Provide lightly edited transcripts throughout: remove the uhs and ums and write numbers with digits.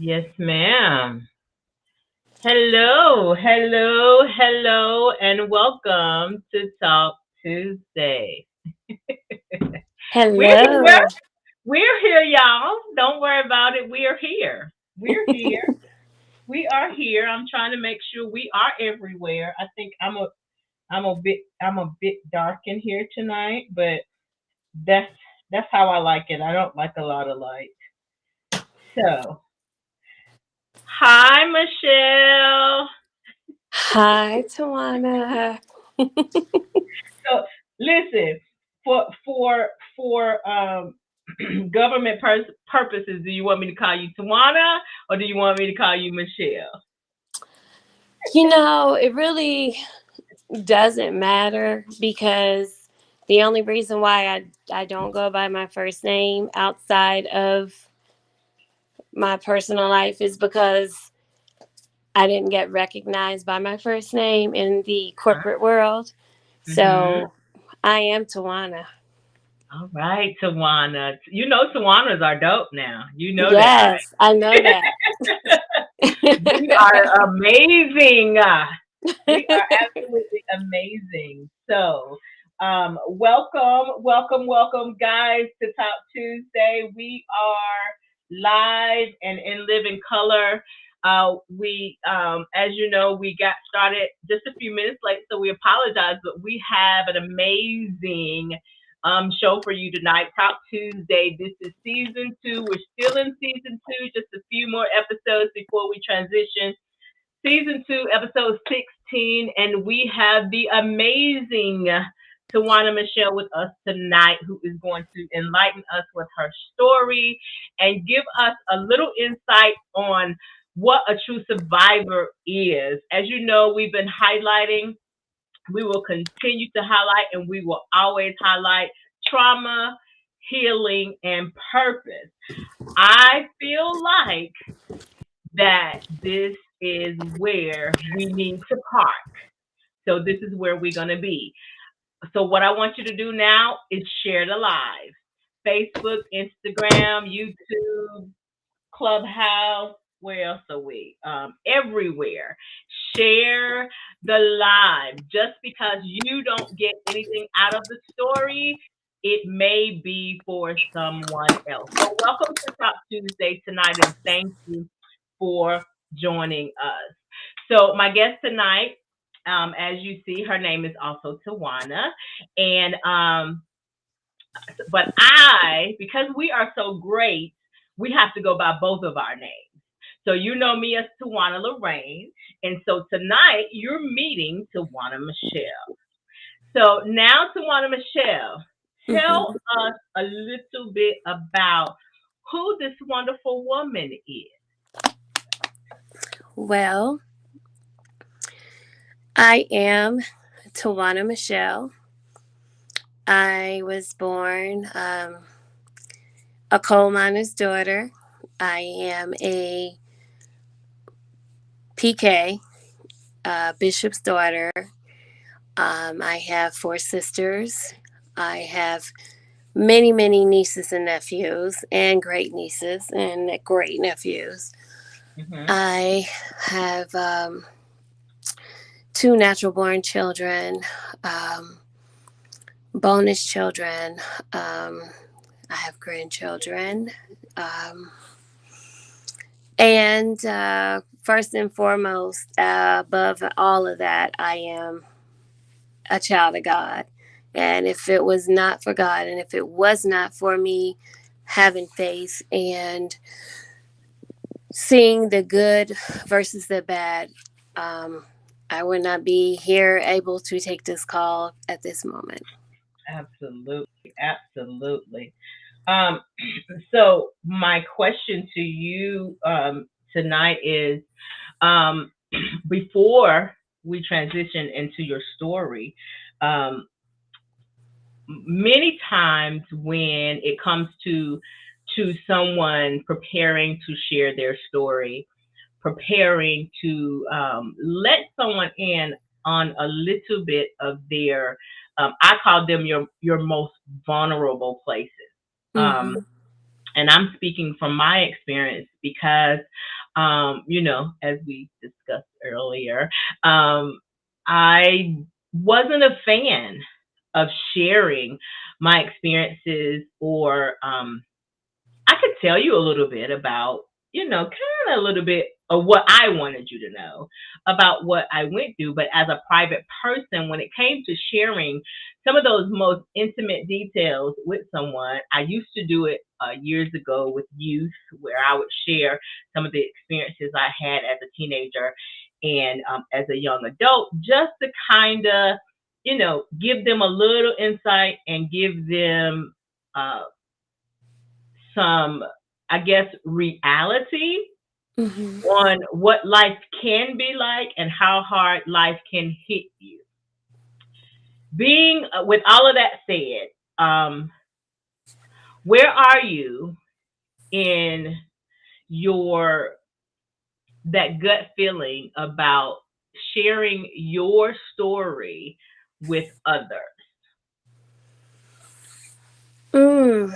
Yes, ma'am. Hello, hello, hello, and welcome to Talk Tuesday. We're here. Hello. We're here, y'all. Don't worry about it. We are here. We're here. We are here. I'm trying to make sure we are everywhere. I think I'm a bit dark in here tonight, but that's that's how I like it. I don't like a lot of light. So, hi, Michelle. Hi, Tawana. So listen, for government purposes, do you want me to call you Tawana or do you want me to call you Michelle? It really doesn't matter because the only reason why I don't go by my first name outside of my personal life is because I didn't get recognized by my first name in the corporate world. Mm-hmm. So I am Tawana. All right, Tawana. You know Tawanas are dope now. You know that, Yes, I know that. right? We are amazing. We are absolutely amazing. So, welcome, guys, to Talk Tuesday. We are live and in living color. As you know, we got started just a few minutes late, so we apologize, but we have an amazing show for you tonight. Talk Tuesday. This is season two. We're still in season two, just a few more episodes before we transition season two, episode 16, and we have the amazing Tawana Machelle with us tonight, who is going to enlighten us with her story and give us a little insight on what a true survivor is. As you know, we've been highlighting, we will continue to highlight, and we will always highlight trauma, healing, and purpose. I feel like that this is where we need to park. So this is where we're going to be. So what I want you to do now is share the live. Facebook, Instagram, YouTube, Clubhouse, where else are we? Everywhere. Share the live. Just because you don't get anything out of the story, it may be for someone else. So welcome to Talk Tuesday tonight, and thank you for joining us. So my guest tonight, as you see, her name is also Tawana, and but because we are so great, we have to go by both of our names. So you know me as Tawana Lorraine, and so tonight you're meeting Tawana Machelle. So now, Tawana Machelle, tell Mhm. us a little bit about who this wonderful woman is. Well, I am Tawana Machelle. I was born a coal miner's daughter. I am a PK, bishop's daughter. I have four sisters. I have many, many nieces and nephews, and great nieces and great nephews. Mm-hmm. I have two natural born children, um, bonus children. Um, I have grandchildren. Um, and first and foremost, above all of that, I am a child of God. And if it was not for God, and if it was not for me having faith and seeing the good versus the bad, um, I would not be here able to take this call at this moment. Absolutely, absolutely. Um, so my question to you tonight is, um, before we transition into your story, um, many times when it comes to someone preparing to share their story, preparing to let someone in on a little bit of their, I call them your most vulnerable places. Um, Mm-hmm. And I'm speaking from my experience because, as we discussed earlier, I wasn't a fan of sharing my experiences, or I could tell you a little bit about, kind of a little bit of what I wanted you to know about what I went through. But as a private person, when it came to sharing some of those most intimate details with someone, I used to do it years ago with youth, where I would share some of the experiences I had as a teenager and as a young adult, just to kind of, give them a little insight and give them uh, some, I guess, reality Mm-hmm. on what life can be like and how hard life can hit you. Being with all of that said, where are you in your that gut feeling about sharing your story with others? Mm.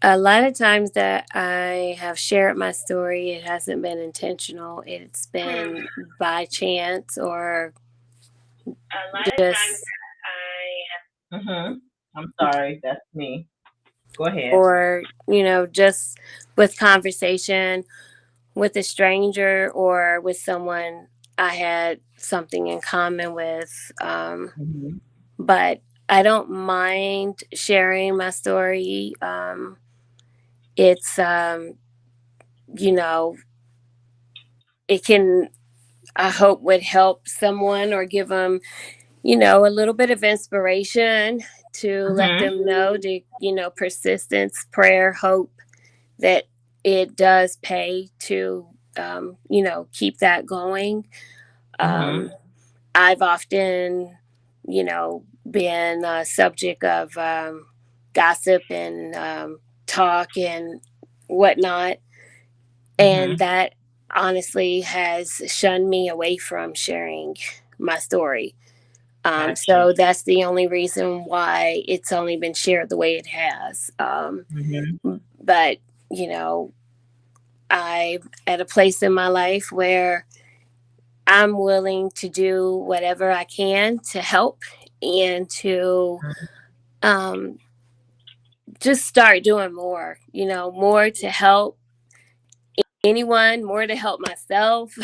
A lot of times that I have shared my story, it hasn't been intentional. It's been by chance or A lot of times just, I'm sorry, that's me. Go ahead. or, just with conversation with a stranger or with someone I had something in common with. Mm-hmm. But I don't mind sharing my story. It's, you know, it can, I hope, would help someone or give them, a little bit of inspiration to let Mm-hmm. them know to, persistence, prayer, hope, that it does pay to, keep that going. Mm-hmm. Um, I've often, been a subject of gossip and talk and whatnot. And Mm-hmm. that honestly has shunned me away from sharing my story. Gotcha. So that's the only reason why it's only been shared the way it has. Mm-hmm. But, you know, I'm at a place in my life where I'm willing to do whatever I can to help and to um, just start doing more, more to help anyone, more to help myself,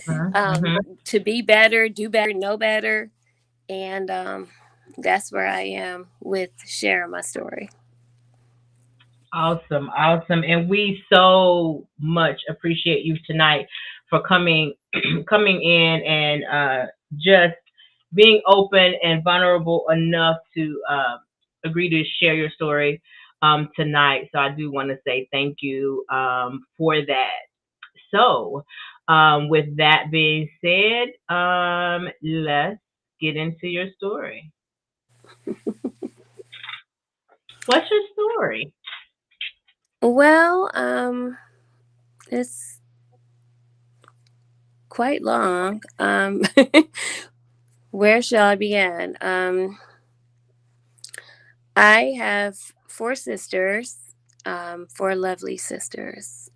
Mm-hmm. to be better, do better, know better. And that's where I am with sharing my story. Awesome, awesome. And we so much appreciate you tonight for coming coming in and just being open and vulnerable enough to agree to share your story tonight. So I do want to say thank you for that. So with that being said, let's get into your story. What's your story? Well, it's quite long. Where shall I begin? I have four sisters, four lovely sisters.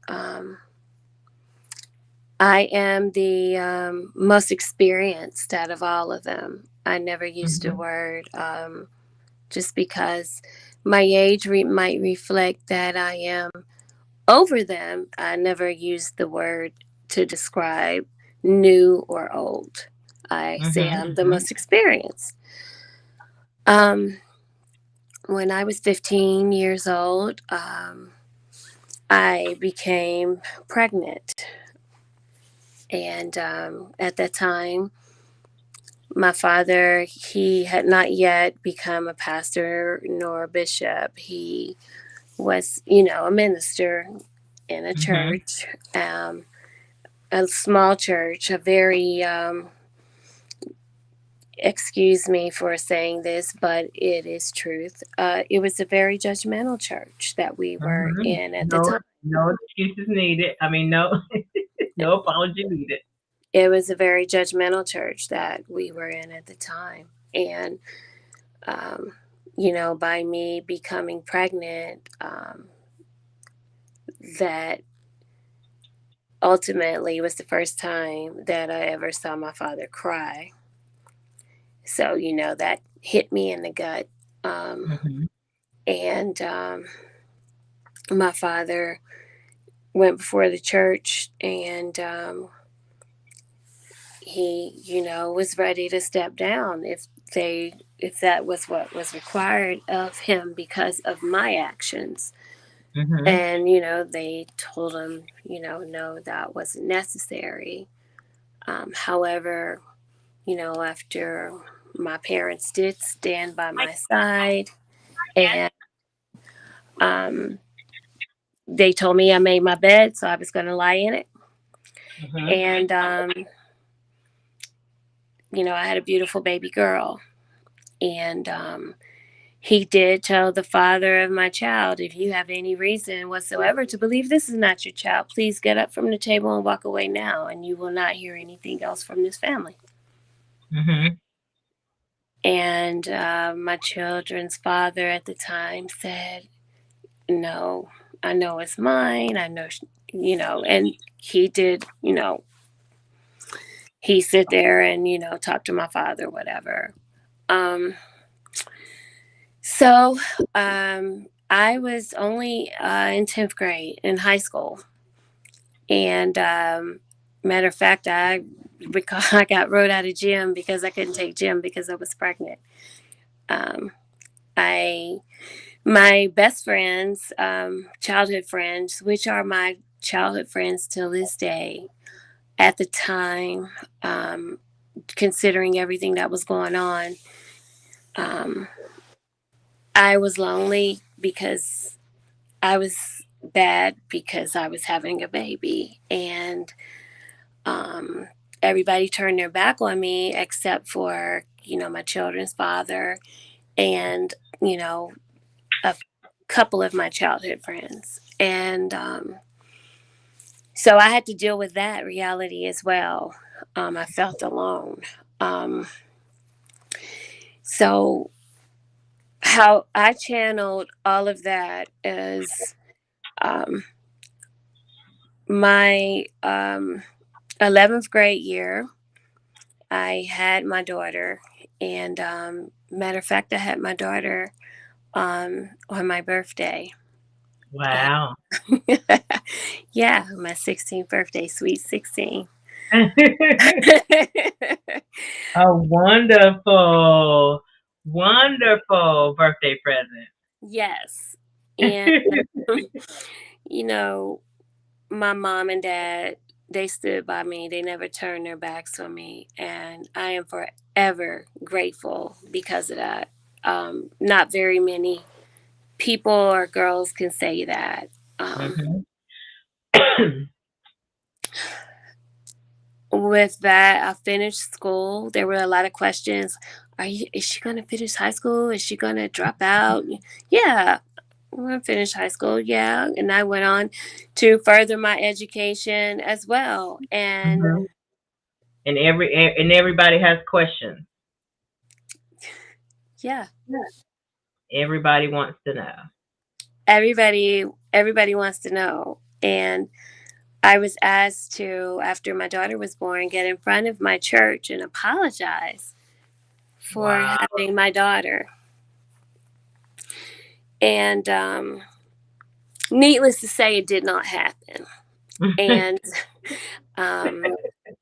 I am the most experienced out of all of them. I never used the Mm-hmm. word just because my age might reflect that I am over them. I never used the word to describe new or old. I say I'm the Mm-hmm. most experienced. Um, when I was 15 years old, I became pregnant. And at that time, my father, he had not yet become a pastor nor a bishop. He was, a minister in a Mm-hmm. church, a small church, a very, excuse me for saying this, but it is truth. It was a very judgmental church that we were Mhm. in at the No, time. no excuses needed. I mean, no, no apology needed. It was a very judgmental church that we were in at the time. And um, by me becoming pregnant, that ultimately was the first time that I ever saw my father cry. So, that hit me in the gut. Um, Mhm. and my father went before the church, and he, was ready to step down if that was what was required of him because of my actions. Mhm. And, they told him, no, that wasn't necessary. However, after my parents did stand by my side, and um, they told me I made my bed, so I was going to lie in it. Mhm. And, I had a beautiful baby girl. And he did tell the father of my child, if you have any reason whatsoever to believe this is not your child, please get up from the table and walk away now, and you will not hear anything else from this family. Mhm. And my children's father at the time said, no, I know it's mine. I know, and he did, he sit there and, talk to my father, whatever. Um, so I was only in 10th grade in high school. And matter of fact, I recall I got wrote out of gym because I couldn't take gym because I was pregnant. Um, I My best friends, childhood friends, which are my childhood friends till this day, at the time, um, considering everything that was going on, um, I was lonely because I was bad because I was having a baby. And um, everybody turned their back on me except for, my children's father and, a couple of my childhood friends. And so I had to deal with that reality as well. I felt alone. Um, so, how I channeled all of that is um, my 11th grade year, I had my daughter. And matter of fact, I had my daughter on my birthday. And Wow. yeah, my 16th birthday, sweet 16. A wonderful, wonderful birthday present. Yes. And, you know, my mom and dad, they stood by me. They never turned their backs on me. And I am forever grateful because of that. Not very many people or girls can say that. Um, Mhm. with that, I finished school. There were a lot of questions. Is she going to finish high school? Is she going to drop out? Yeah, I'm going to finish high school. Yeah. And I went on to further my education as well. And Mhm. And everybody has questions. yeah, Everybody wants to know. everybody wants to know. And I was asked to, after my daughter was born, get in front of my church and apologize for Wow. having my daughter. And needless to say, it did not happen. And um,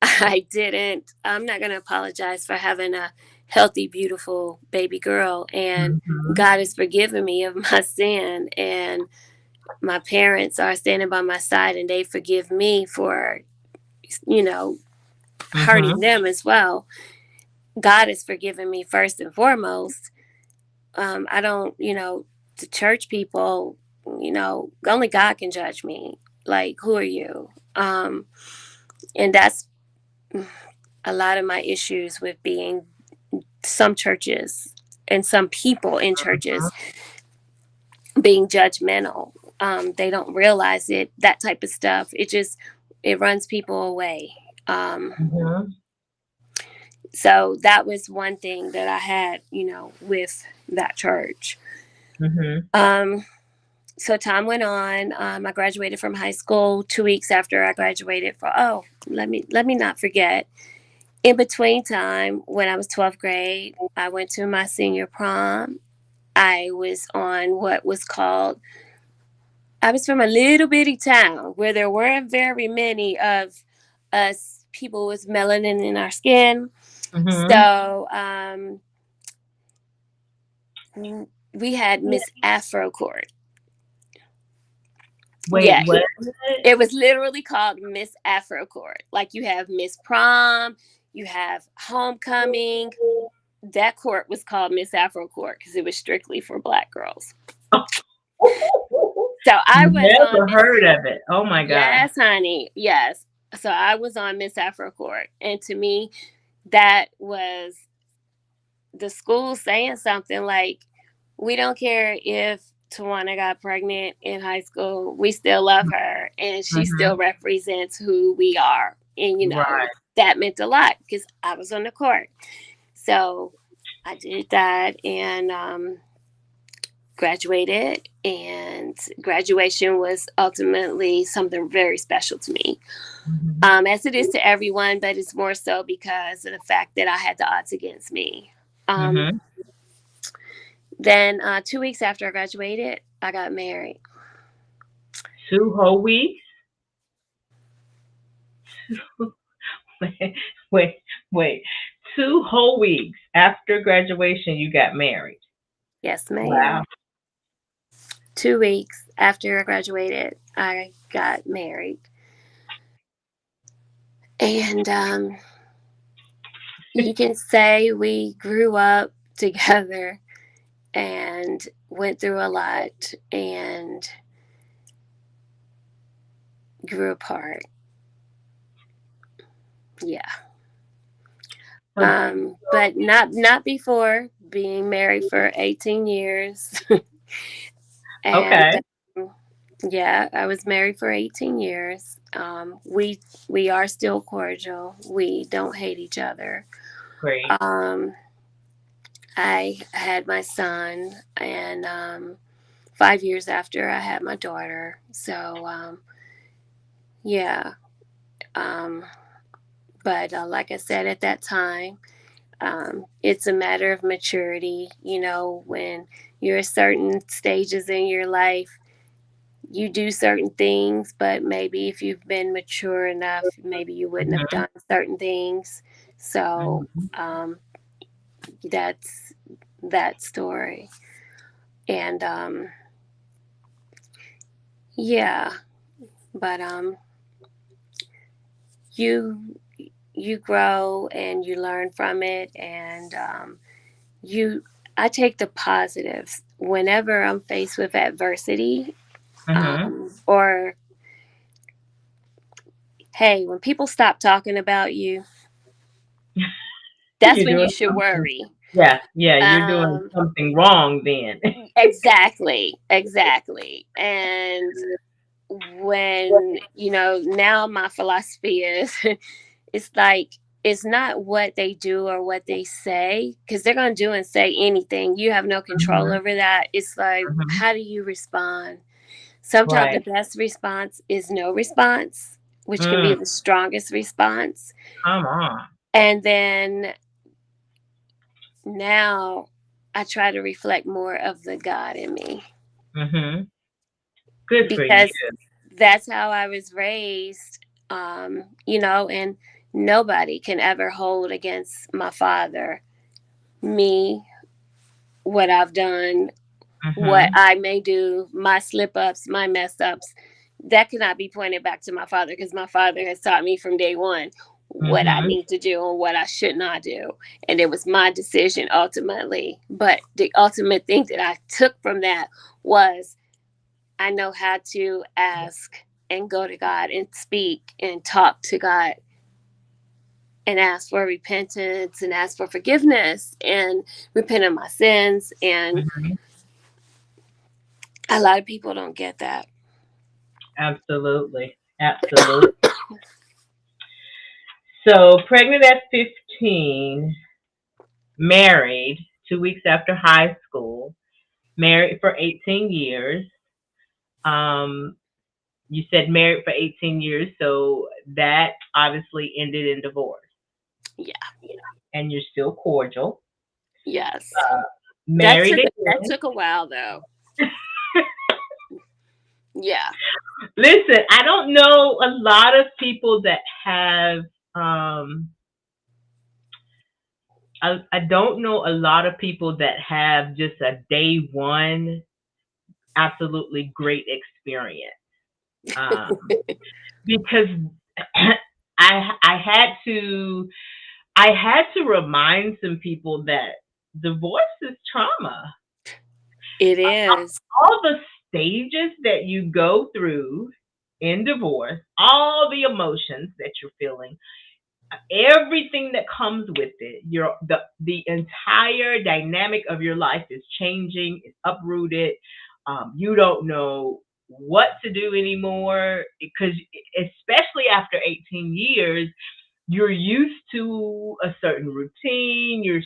I'm not going to apologize for having a healthy, beautiful baby girl. And Mhm. God has forgiven me of my sin. And my parents are standing by my side and they forgive me for, you know, hurting Mhm. them as well. God has forgiven me first and foremost. I don't, the church people, only God can judge me. Like, who are you? And that's a lot of my issues with being some churches and some people in churches being judgmental. They don't realize it, that type of stuff. It runs people away. Um, Mhm. so that was one thing that I had, with that church. Mhm. So time went on. I graduated from high school 2 weeks after I graduated. Let me not forget. In between time, when I was 12th grade, I went to my senior prom. I was on what was called. I was from a little bitty town where there weren't very many of us people with melanin in our skin. Mhm. So we had Miss Afro Court. Wait, Yeah, what is it? it was literally called Miss Afro Court. Like you have Miss Prom, you have Homecoming. That court was called Miss Afro Court because it was strictly for black girls. So I was on Never Miss. heard of it. Oh my God. Yes, honey. Yes. So I was on Miss Afro Court, and to me, that was the school saying something like, "We don't care if Tawana got pregnant in high school. We still love her, and she still Mhm. represents who we are." And Right. that meant a lot because I was on the court. So I did that and graduated. And graduation was ultimately something very special to me, Mhm. as it is to everyone, but it's more so because of the fact that I had the odds against me. Mhm. Then 2 weeks after I graduated, I got married. 2 whole weeks. Wait, wait, wait. 2 whole weeks after graduation, you got married. Yes, Wow. ma'am. 2 weeks after I graduated, I got married. And you can say we grew up together and went through a lot and grew apart. Yeah. So, But not before being married for 18 years. And okay, yeah, I was married for 18 years. We are still cordial. We don't hate each other. great. Um, I had my son, and 5 years after I had my daughter. So yeah. Um, but like I said at that time, it's a matter of maturity. When you're at certain stages in your life, you do certain things, but maybe if you've been mature enough, maybe you wouldn't have Mhm. done certain things. So Mhm. that's that story. And yeah, but you you grow and you learn from it, and you I take the positives whenever I'm faced with adversity, Mhm. or hey, when people stop talking about you, that's You're when you doing should something. worry. Yeah, yeah. You're doing Um, something wrong then. exactly, exactly. And when now my philosophy is, it's like it's not what they do or what they say, because they're going to do and say anything. You have no control Mhm. over that. It's like, Mhm. how do you respond? Sometimes the Right. best response is no response, which can be Mm. the strongest response. Come on. And then now I try to reflect more of the God in me, Mhm. Good for you. because that's how I was raised. And nobody can ever hold against my father me, what I've done, what Mhm. I may do, my slip ups, my mess ups. That cannot be pointed back to my father, because my father has taught me from day one what I Mhm. need to do and what I should not do. And it was my decision ultimately. But the ultimate thing that I took from that was, I know how to ask and go to God and speak and talk to God and ask for repentance and ask for forgiveness and repent of my sins. And Mhm. a lot of people don't get that. Absolutely. Absolutely. So pregnant at 15, married 2 weeks after high school, married for 18 years. Um, you said married for 18 years, so that obviously ended in divorce. Yeah. And you're still cordial. Yes. Uh, That married took that again. took a while though. Yeah. Listen, I don't know a lot of people that have. Um, I don't know a lot of people that have just a day one absolutely great experience. Um, because I I had to remind some people that divorce is trauma. It is. All the stages that you go through in divorce, all the emotions that you're feeling, everything that comes with it, the entire dynamic of your life is changing, it's uprooted. You don't know what to do anymore because, especially after 18 years, you're used to a certain routine. You're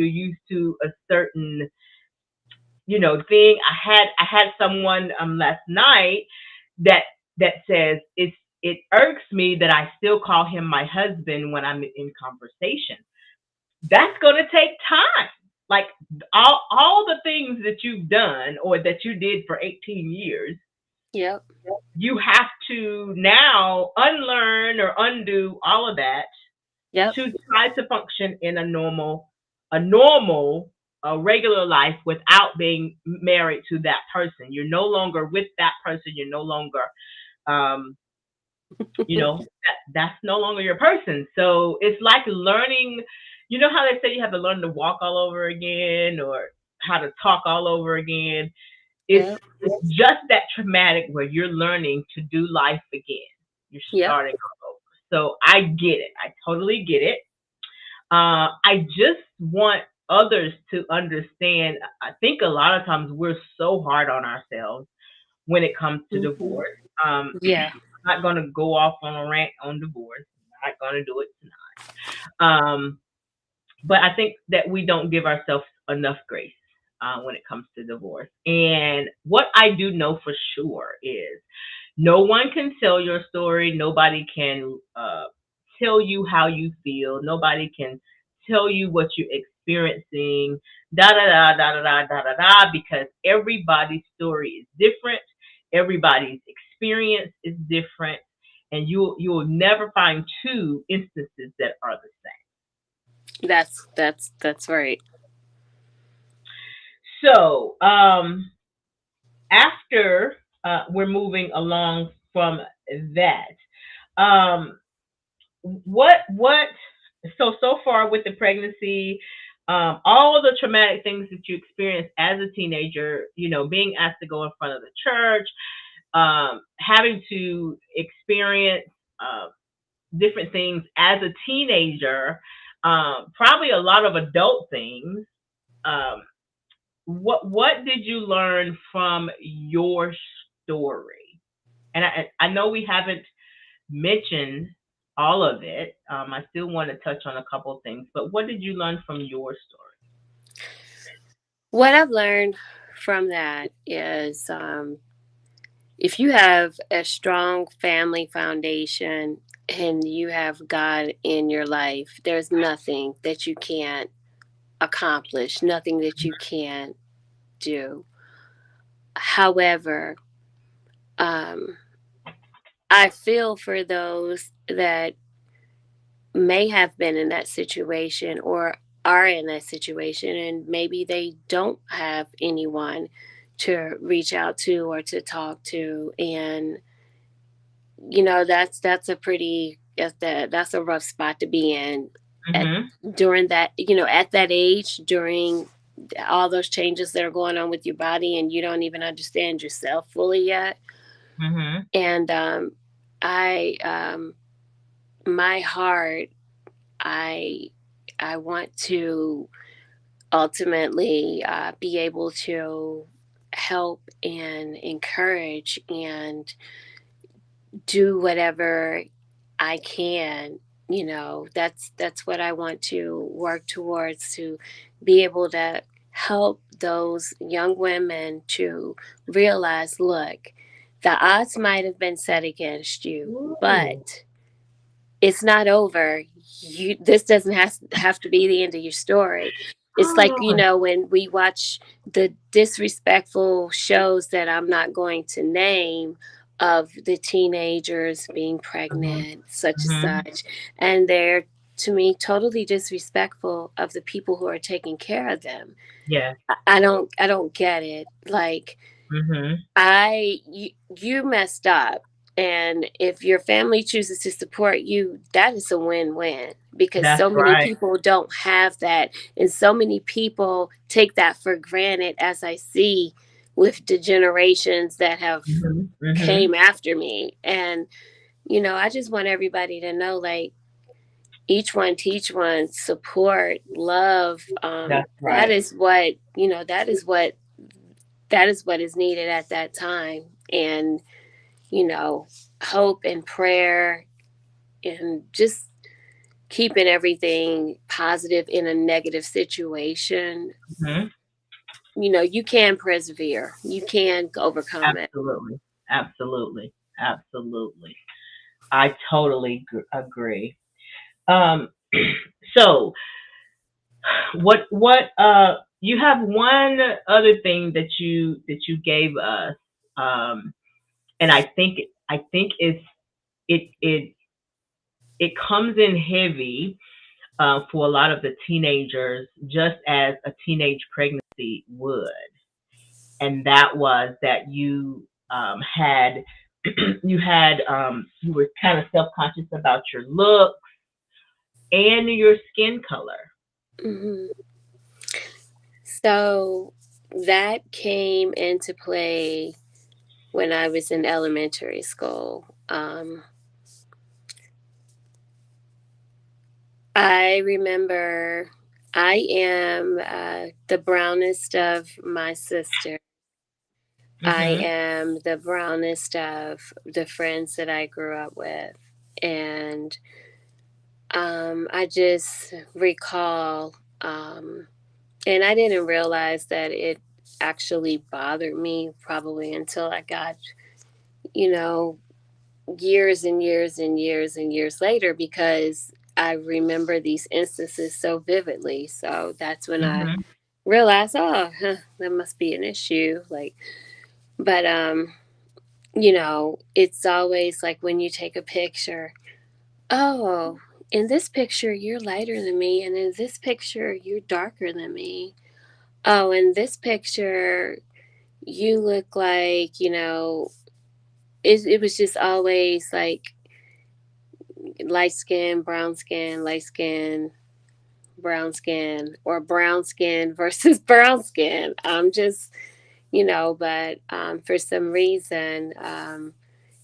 used to a certain thing. I had someone last night that says it irks me that I still call him my husband when I'm in conversation. That's going to take time. Like all the things that you've done or that you did for 18 years, Yep. you have to now unlearn or undo all of that Yep. to try to function in a normal, a regular life without being married to that person. You're no longer with that person. You're no longer, um, that's no longer your person. So it's like learning. You know how they say you have to learn to walk all over again or how to talk all over again. It's Yep. it's just that traumatic where you're learning to do life again. You're Yep. starting all over. So I get it. I totally get it. I just want others to understand. I think a lot of times we're so hard on ourselves when it comes to Hmm. divorce. Yeah. I'm not going to go off on a rant on divorce. I'm not going to do it tonight. But I think that we don't give ourselves enough grace when it comes to divorce. And what I do know for sure is no one can tell your story. Nobody can tell you how you feel. Nobody can tell you what you're experiencing. Da da da da da da da da da. Because everybody's story is different. Everybody's experience is different, and you will never find two instances that are the same. That's right. So after we're moving along from that, what so far with the pregnancy, all the traumatic things that you experienced as a teenager, being asked to go in front of the church, having to experience different things as a teenager, probably a lot of adult things. um, what did you learn from your story? And I know we haven't mentioned all of it. I still want to touch on a couple of things, but what did you learn from your story? What I've learned from that is if you have a strong family foundation and you have God in your life, there's nothing that you can't accomplish, nothing that you can't do. However, um, I feel for those that may have been in that situation or are in that situation and maybe they don't have anyone to reach out to or to talk to, and that's a pretty that's a rough spot to be in at Mhm. during that, at that age, during all those changes that are going on with your body and you don't even understand yourself fully yet. Mhm. And I my heart, I I want to ultimately be able to help and encourage and do whatever I can. That's what I want to work towards, to be able to help those young women to realize, look, the odds might have been set against you, Ooh. but it's not over. This doesn't have to be the end of your story. It's like, Oh, when we watch the disrespectful shows that I'm not going to name, of the teenagers being mhm, pregnant, such and mhm. such, and they're, to me, totally disrespectful of the people who are taking care of them. Yes. I don't get it. Like, Mhm. you messed up, and if your family chooses to support you, that is a win-win, because That's so many right. people don't have that, and so many people take that for granted, as I see with the generations that have Mhm. Mhm. came after me. And I just want everybody to know, like, each one teach one, support, love. That's That right. is what that is what is needed at that time. And you know, hope and prayer, and just keeping everything positive in a negative situation. Mhm. You can persevere, you can overcome it. Absolutely. Absolutely. Absolutely. I totally agree. Um, so what you have one other thing that you gave us, um, and I think it it comes in heavy for a lot of the teenagers, just as a teenage pregnancy would, and that was that you had you were kind of self conscious about your look and your skin color. Hmm. So that came into play when I was in elementary school. I remember I am the brownest of my sister. I Mhm. am the brownest of the friends that I grew up with. And I just recall, and I didn't realize that it actually bothered me probably until I got, you know, years and years and years and years later, because I remember these instances so vividly. So that's when I Mhm. realized, oh, huh, that must be an issue. Like, but it's always like when you take a picture, oh, in this picture you're lighter than me, and in this picture you're darker than me. Oh, in this picture you look like, it was just always like light skin, brown skin, light skin, brown skin, or brown skin versus brown skin. I'm just, but for some reason,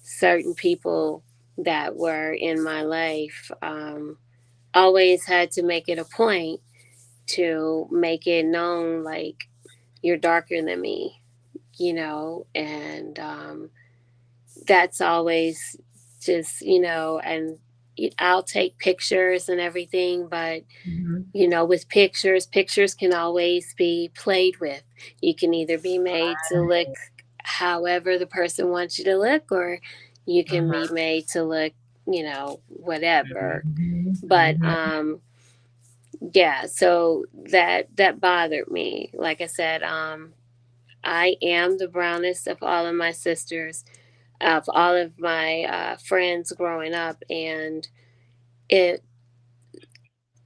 certain people that were in my life always had to make it a point to make it known, like, you're darker than me, and that's always just, and I'll take pictures and everything, but Mhm. with pictures can always be played with. You can either be made to look however the person wants you to look, or you can be Mhm. made to look, whatever. Mhm. But Mhm. yeah, so that bothered me. Like I said, I am the brownest of all of my sisters, of all of my friends growing up, and it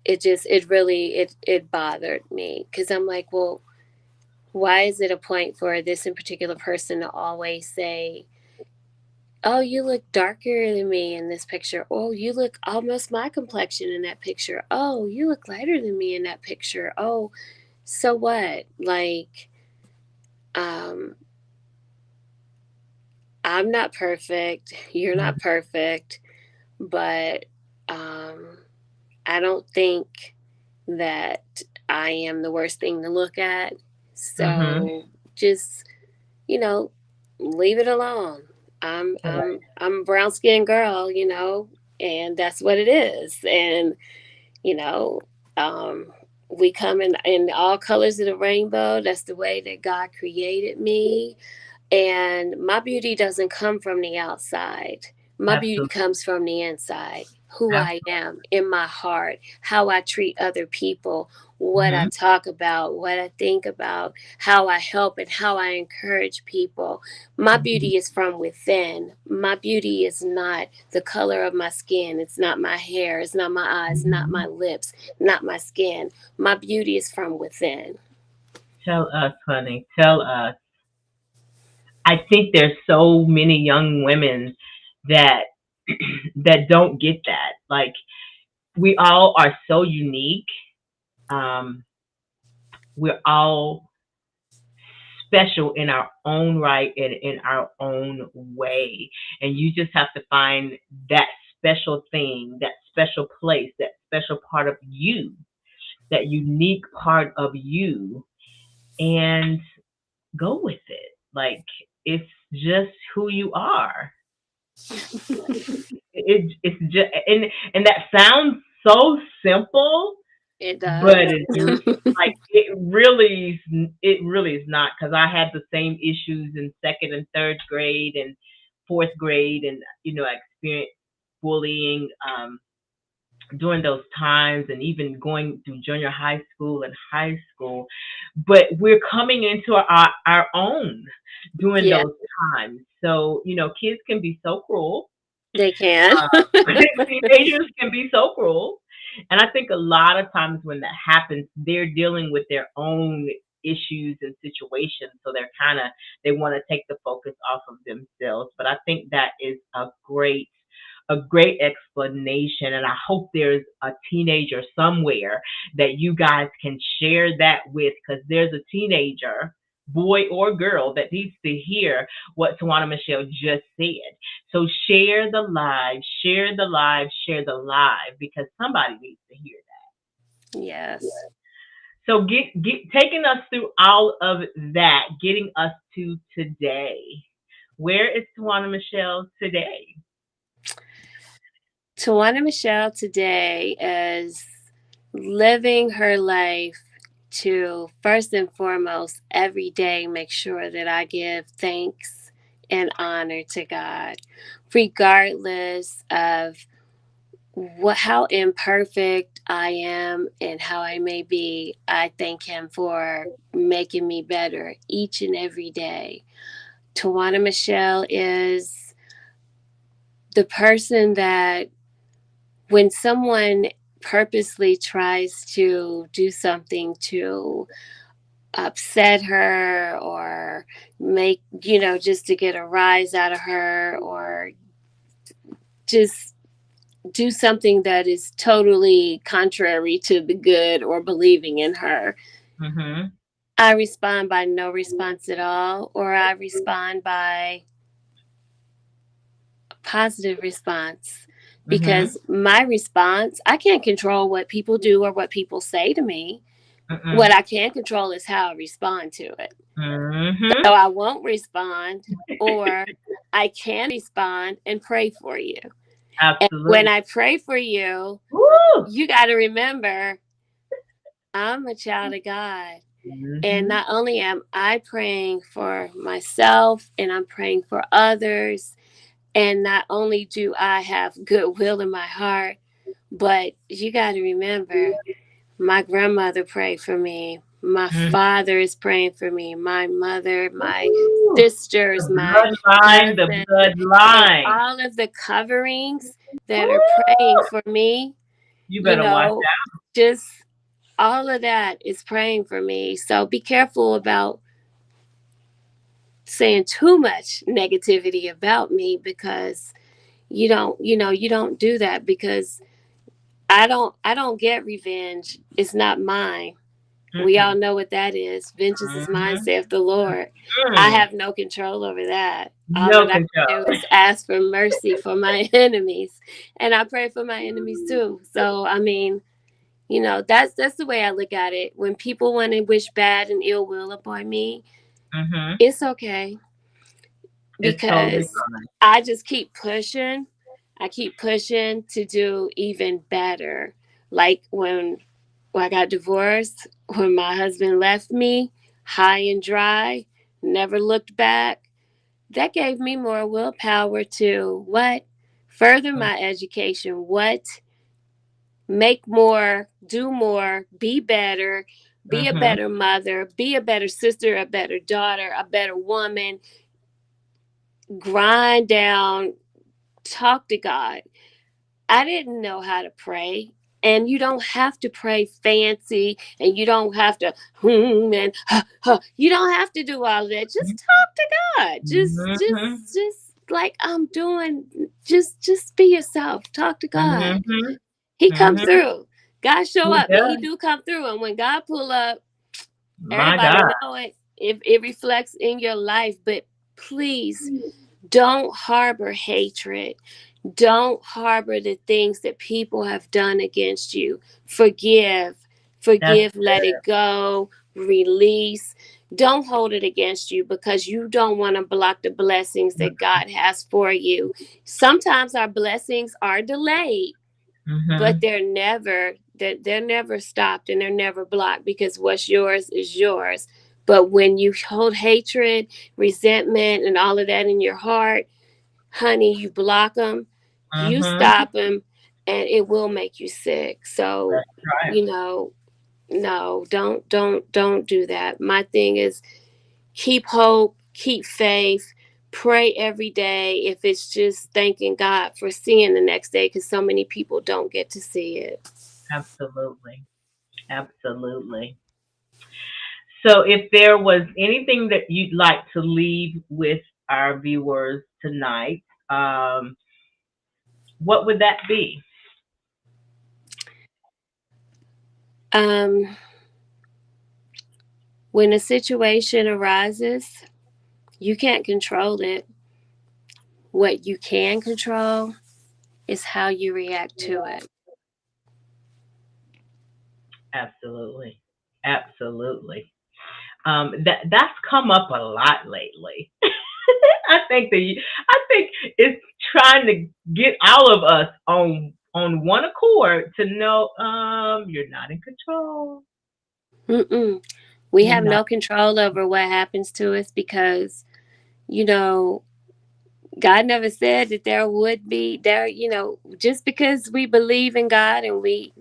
it bothered me, because I'm like, well, why is it a point for this in particular person to always say, oh, you look darker than me in this picture, oh, you look almost my complexion in that picture, oh, you look lighter than me in that picture, oh, so what? Like, um I'm not perfect, you're not perfect, but um I don't think that I am the worst thing to look at. Mhm. So just, you know, leave it alone. I'm Right. I'm I'm a brown skinned girl, and that's what it is. And, you know, um We come in all colors of the rainbow. That's the way that God created me. And my beauty doesn't come from the outside. My beauty Absolutely. comes from the inside. Who I Absolutely. am in my heart, how I treat other people, what I Mm-hmm. talk about, what I think about, how I help and how I encourage people. My Mm-hmm. beauty is from within. My beauty is not the color of my skin. It's not my hair. It's not my eyes, not Mm-hmm. my lips, not my skin. My beauty is from within. Tell us, honey. Tell us. I think there's so many young women that that don't get that. Like we all are so unique. Um, we're all special in our own right and in our own way. And you just have to find that special thing, that special place, that special part of you, that unique part of you, and go with it. Like it's just who you are. It's just and that sounds so simple, It but does. like it really is not because I had the same issues in second and third grade and fourth grade, and I experienced bullying during those times, and even going through junior high school and high school. But we're coming into our own during Yeah, those times. So kids can be so cruel. they can. Teenagers can be so cruel. And I think a lot of times when that happens, they're dealing with their own issues and situations. So they want to take the focus off of themselves. But I think that is a great explanation. And I hope there's a teenager somewhere that you guys can share that with, because there's a teenager, boy or girl, that needs to hear what Tawana Machelle just said. So share the live, share the live, share the live, because somebody needs to hear that. Yes. So get taking us through all of that, getting us to today. Where is Tawana Machelle today? Twana Machelle today is living her life to first and foremost every day make sure that I give thanks and honor to God, regardless of how imperfect I am and how I may be. I thank Him for making me better each and every day. Tawana Machelle is the person that when someone purposely tries to do something to upset her or make, just to get a rise out of her or just do something that is totally contrary to the good or believing in her, Mm-hmm. I respond by no response at all, or I respond by positive response. Mm-hmm. Because my response, I can't control what people do or what people say to me. What Mm-mm. I can control is how I respond to it. Mm-hmm. So I won't respond, or I can respond and pray for you. And when Absolutely. I pray for you, Woo! you got to remember I'm a child of God. And Mm-hmm. not only am I praying for myself and I'm praying for others, and not only do I have goodwill in my heart, but you got to remember my grandmother prayed for me. My Mm-hmm. father is praying for me. My mother, my Woo! sisters, my The bloodline, the cousins, and bloodline. all of the coverings that are praying Woo! for me, You you better watch know, just all of that is praying for me. So be careful about saying too much negativity about me, because you don't do that, because I don't get revenge. It's not mine. out. We all Mm-mm. know what that is. Vengeance is mine, Mm-hmm. saith the Lord. I Mm. have no control over that. All No that I control. can do is ask for mercy for my enemies. And I pray for my enemies too. So I mean, that's the way I look at it. When people want to wish bad and ill will upon me, Mm-hmm. it's okay, It's totally because fine. I just keep pushing. I keep pushing to do even better. Like I got divorced, when my husband left me high and dry, never looked back. That gave me more willpower to what? Further my education, what? Make more, do more, be better, be a Mhm. better mother, be a better sister, a better daughter, a better woman, grind down, talk to God. I didn't know how to pray. And you don't have to pray fancy, and you don't have to and you don't have to do all of that. Just talk to God. Mhm. Just like I'm doing. Just be yourself. Talk to God. Mhm. He come Mhm. through. God show He up, and He does. do come through. And when God pull up, My everybody God. know it. It reflects in your life. But please don't harbor hatred. Don't harbor the things that people have done against you. Forgive. That's Forgive, let it go, release. Don't hold it against you, because you don't want to block the blessings that God has for you. Sometimes our blessings are delayed, but Mhm. they're never stopped, and they're never blocked, because what's yours is yours. But when you hold hatred, resentment, and all of that in your heart, honey, you block them, you Mhm. stop them, and it will make you sick. So, That's right. you know, no, don't do that. My thing is, keep hope, keep faith, pray every day. If it's just thanking God for seeing the next day, because so many people don't get to see it. Absolutely. Absolutely. So, if there was anything that you'd like to leave with our viewers tonight, what would that be? Um, when a situation arises, you can't control it. What you can control is how you react to it. Absolutely. Absolutely. That's come up a lot lately. I think it's trying to get all of us on one accord to know you're not in control. Mm-mm. We You're have not. no control over what happens to us, because, you know, God never said that there would be there, just because we believe in God, and we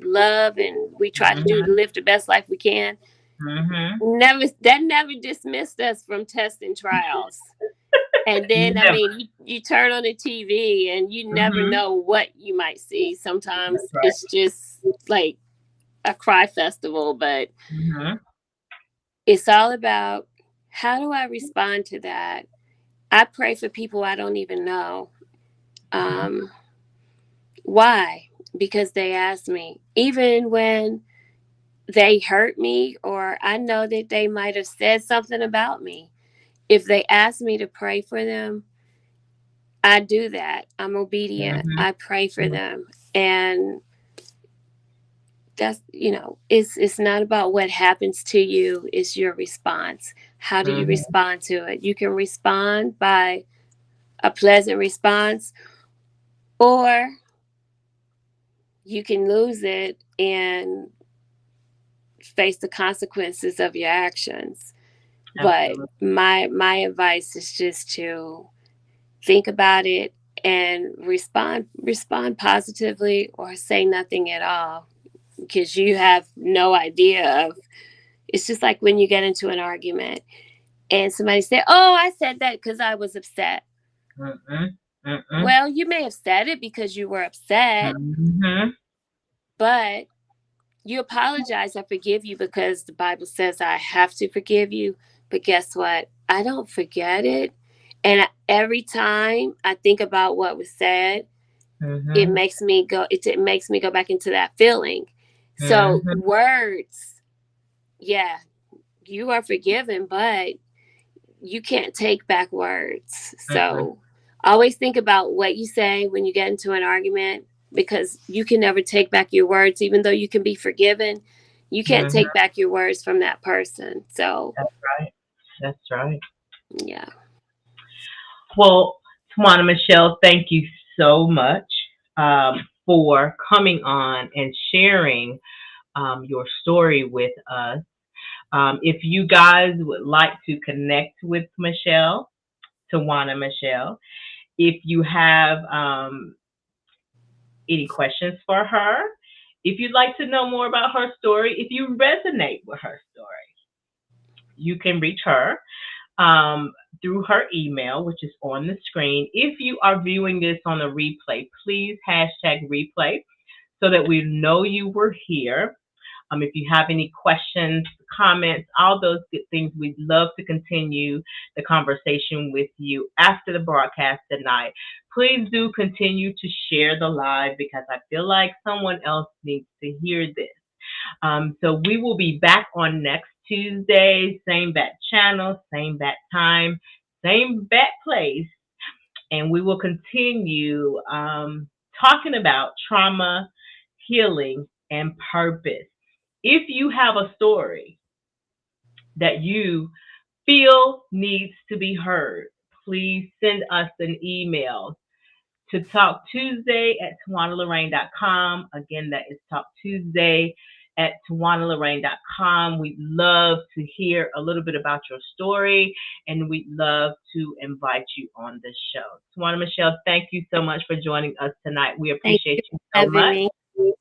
love, and we try to do to Mhm. live the best life we can. Mhm. Never dismissed us from tests and trials. And then, I Never. mean, you turn on the TV, and you never Mhm. know what you might see. That's Sometimes right. it's just like a cry festival, but Mhm. it's all about, how do I respond to that? I pray for people I don't even know. Mhm. Um, why? Because they ask me. Even when they hurt me, or I know that they might have said something about me, if they ask me to pray for them, I do that. I'm obedient. Mhm. I pray for them. And it's not about what happens to you, it's your response. How do you Mhm. respond to it? You can respond by a pleasant response, or you can lose it and face the consequences of your actions. But Absolutely. my advice is just to think about it and respond positively, or say nothing at all, because you have no idea of. It's just like when you get into an argument, and somebody say, "Oh, I said that because I was upset." Mhm. Mhm. Well, you may have said it because you were upset, Mhm. but you apologize. I forgive you, because the Bible says I have to forgive you. But guess what? I don't forget it. And every time I think about what was said, Mhm. it makes me go back into that feeling. So Mhm. words, yeah, you are forgiven, but you can't take back words. Mhm. So always think about what you say when you get into an argument, because you can never take back your words. Even though you can be forgiven, you can't Mhm. take back your words from that person. So, That's right. That's right. yeah. Well, Tawana Machelle, thank you so much for coming on and sharing your story with us. If you guys would like to connect with Machelle, Tawana Machelle, if you have any questions for her, if you'd like to know more about her story, if you resonate with her story, you can reach her um, through her email, which is on the screen. If you are viewing this on a replay, please hashtag replay so that we know you were here. If you have any questions, comments, all those good things, we'd love to continue the conversation with you after the broadcast tonight. Please do continue to share the live because I feel like someone else needs to hear this. So we will be back on next Tuesday, same bat channel, same bat time, same bat place, and we will continue talking about trauma, healing, and purpose. If you have a story that you feel needs to be heard, please send us an email to Talk Tuesday at TawanaLorraine.com. Again, that is Talk Tuesday at TawanaLorraine.com. We'd love to hear a little bit about your story, and we'd love to invite you on the show. Twana Machelle, thank you so much for joining us tonight. We Thank appreciate you you for so having much, me.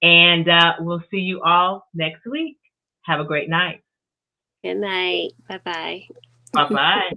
and we'll see you all next week. Have a great night. Good night. Bye bye. Bye bye.